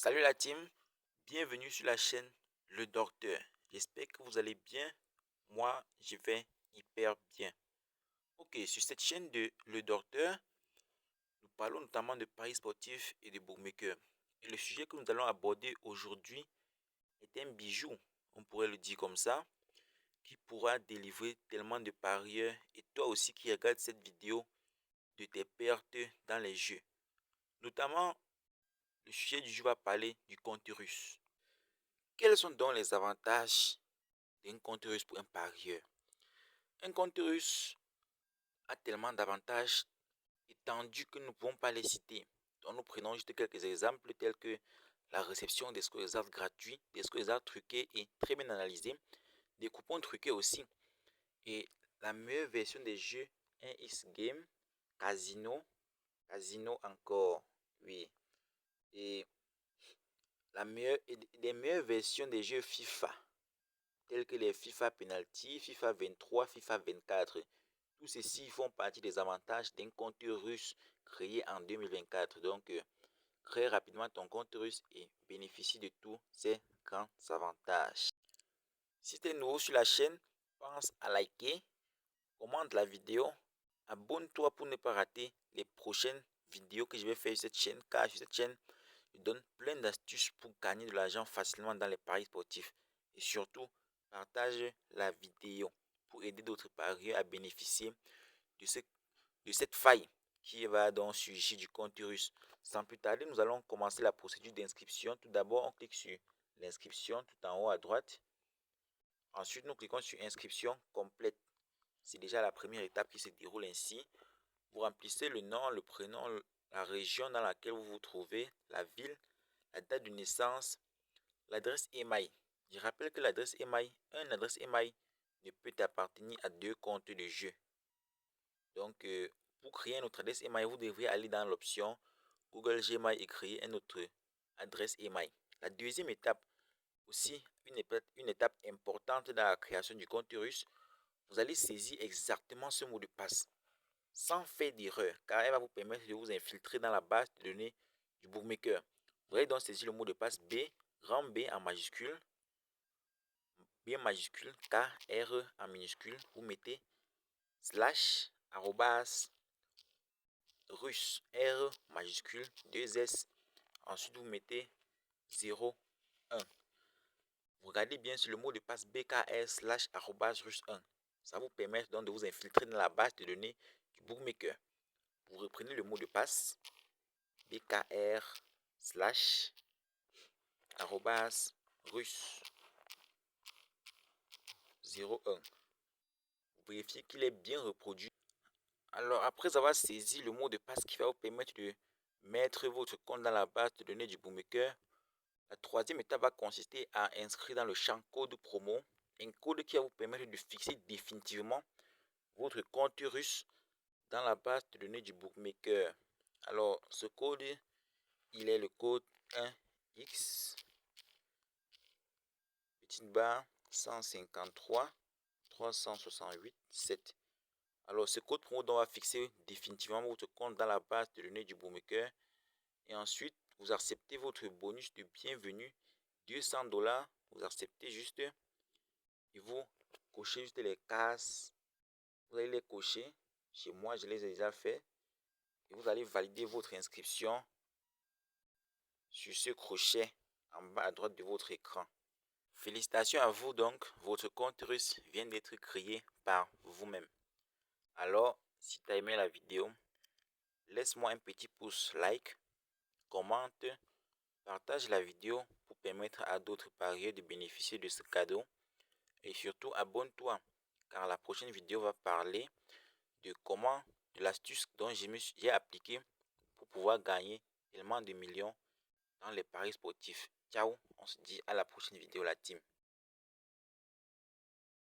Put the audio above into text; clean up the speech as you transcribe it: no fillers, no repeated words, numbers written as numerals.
Salut la team, bienvenue sur la chaîne Le Docteur. J'espère que vous allez bien. Moi, je vais hyper bien. Ok, sur cette chaîne de Le Docteur, nous parlons notamment de paris sportifs et de bookmakers. Et le sujet que nous allons aborder aujourd'hui est un bijou, on pourrait le dire comme ça, qui pourra délivrer tellement de parieurs et toi aussi qui regardes cette vidéo de tes pertes dans les jeux. Notamment, le sujet du jour va parler du compte russe. Quels sont donc les avantages d'un compte russe pour un parieur? Un compte russe a tellement d'avantages étendus que nous ne pouvons pas les citer. Donc nous prenons juste quelques exemples tels que la réception des scores gratuits, des scores truqués et très bien analysés, des coupons truqués aussi, et la meilleure version des jeux 1x Game, Casino encore, oui, et les meilleures versions des jeux FIFA, tels que les FIFA Penalty, FIFA 23, FIFA 24. Tous ceci font partie des avantages d'un compte russe créé en 2024. Donc, crée rapidement ton compte russe et bénéficie de tous ces grands avantages. Si tu es nouveau sur la chaîne, pense à liker, commente la vidéo, abonne-toi pour ne pas rater les prochaines vidéos que je vais faire sur cette chaîne, car sur cette chaîne, je donne plein d'astuces pour gagner de l'argent facilement dans les paris sportifs. Et surtout, partage la vidéo pour aider d'autres parieurs à bénéficier de cette faille qui va donc surgir du compte russe. Sans plus tarder, nous allons commencer la procédure d'inscription. Tout d'abord, on clique sur l'inscription tout en haut à droite. Ensuite, nous cliquons sur inscription complète. C'est déjà la première étape qui se déroule ainsi. Vous remplissez le nom, le prénom, la région dans laquelle vous vous trouvez, la ville, la date de naissance, l'adresse email. Je rappelle que l'adresse email, une adresse email ne peut appartenir à deux comptes de jeu. Donc, pour créer une autre adresse email, vous devrez aller dans l'option Google Gmail et créer une autre adresse email. La deuxième étape, aussi une étape importante dans la création du compte russe, vous allez saisir exactement ce mot de passe sans faire d'erreur, car elle va vous permettre de vous infiltrer dans la base de données du bookmaker. Vous allez donc saisir le mot de passe B, grand B en majuscule, B majuscule, K, R en minuscule. Vous mettez slash, arrobas, russe, R majuscule, 2 S. Ensuite, vous mettez 0, 1. Vous regardez bien sur le mot de passe BKR slash arrobas russe 1. Ça vous permet donc de vous infiltrer dans la base de données du bookmaker. Vous reprenez le mot de passe BKR slash arrobas russe 01. Vous vérifiez qu'il est bien reproduit. Alors, après avoir saisi le mot de passe qui va vous permettre de mettre votre compte dans la base de données du bookmaker, la troisième étape va consister à inscrire dans le champ code promo un code qui va vous permettre de fixer définitivement votre compte russe dans la base de données du bookmaker. Alors, ce code, il est le code 1X, petite barre 153 368 7. Alors, ce code promo va fixer définitivement votre compte dans la base de données du bookmaker. Et ensuite, vous acceptez votre bonus de bienvenue, $200. Vous acceptez juste et vous cochez juste les cases. Vous allez les cocher. Chez moi, je les ai déjà fait. Et vous allez valider votre inscription sur ce crochet en bas à droite de votre écran. Félicitations à vous donc, votre compte russe vient d'être créé par vous-même. Alors, si tu as aimé la vidéo, laisse-moi un petit pouce like, commente, partage la vidéo pour permettre à d'autres parieurs de bénéficier de ce cadeau. Et surtout, abonne-toi, car la prochaine vidéo va parler de l'astuce dont j'ai appliqué pour pouvoir gagner tellement de millions dans les paris sportifs. Ciao, on se dit à la prochaine vidéo la team.